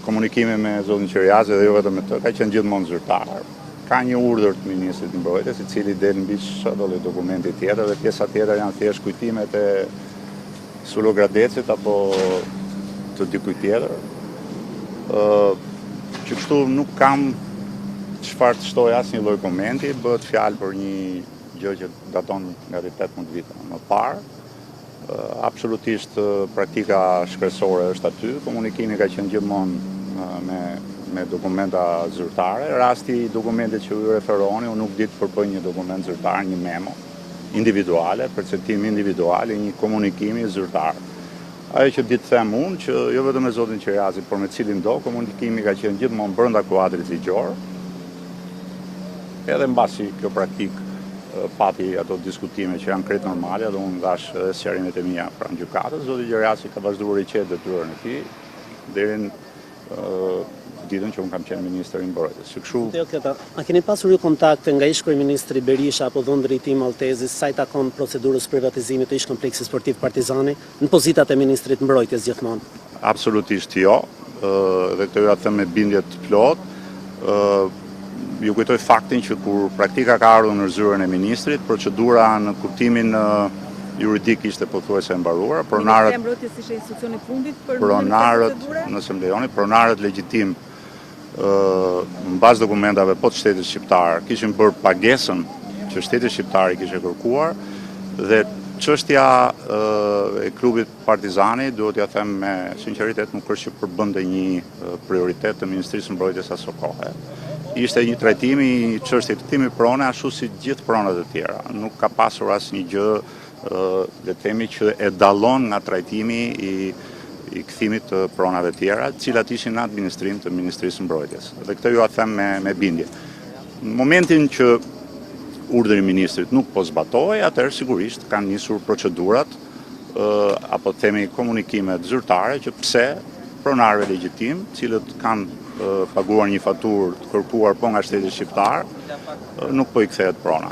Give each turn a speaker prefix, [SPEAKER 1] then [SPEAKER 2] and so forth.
[SPEAKER 1] komunikimi me zotin Qeriazi dhe jo vetëm me të, ka qenë gjithmonë zyrtar. Ka një urdhër të ministrit të mbrojtjes, i cili del mbi çdo dokumenti tjetër dhe pjesa tjetër janë thjesht kujtimet e Sulo Gradecit apo të dikujt tjetër. Që kështu nuk kam çfarë të shtoj asnjë lloj komenti, bëhet fjalë për një gjë që daton nga 18 vite më parë. Absolutisht praktika shkresore është aty, komunikimi ka qenë gjithmonë me dokumenta zyrtare. Rasti i dokumentit që ju referoni, unë nuk di të përpoj një dokument zyrtar, një memo individuale, përcaktim individual i një komunikimi zyrtar. Ajo që di të them unë, që jo vetëm me zotin Qeriazi, por me cilin do, komunikimi ka qenë gjithmonë brenda kuadrit ligjor. Edhe mbasi kjo praktikë pati ato diskutime që janë krejt normale dhe unë dhash sqarimet e mia pranë gjykatës, zoti Qeriazi ka vazhduar i qetë detyrën e tij deri në ditën që unë kam qenë ministër i mbrojtjes.
[SPEAKER 2] A keni pasur ju kontakte nga ish-kryeministri Berisha apo dhënë drejtim Maltezis sa i takon procedurës privatizimit të ish-kompleksi sportiv Partizani në pozitat e ministrit mbrojtjes gjithmonë?
[SPEAKER 1] Absolutisht jo, dhe këtë ja them me bindje të plot. Ju kujtoj faktin që kur praktika ka ardhur në zyrën e ministrit, procedura në kuptimin juridik ishte pothuajse e mbaruar.
[SPEAKER 3] Ministria e Mbrojtjes ishte institucioni i fundit për procedurë.
[SPEAKER 1] Nëse më lejoni, pronarët legjitim mbas dokumentave po të shtetit shqiptar kishin bërë pagesën që shteti shqiptar i kishte kërkuar dhe çështja e klubit Partizani, duhet ja them me sinqeritet, nuk është që përbënte një prioritet të Ministrisë së Mbrojtjes aso kohe. Ishte një trajtimi i çështjes të timi prone ashtu si gjithë pronat e tjera. Nuk ka pasur asnjë gjë le të themi që e dallon nga trajtimi i kthimit të pronave tjera, të cilat ishin në administrim të Ministrisë së Mbrojtjes. Dhe këtë ju a them me bindje. Në momentin që urdhri i ministrit nuk po zbatohej, atëherë sigurisht kanë nisur procedurat apo themi komunikimet zyrtare që pse pronarëve legjitim, cilët kanë paguar një faturë të kërkuar po nga shteti shqiptar, nuk po i kthehet prona.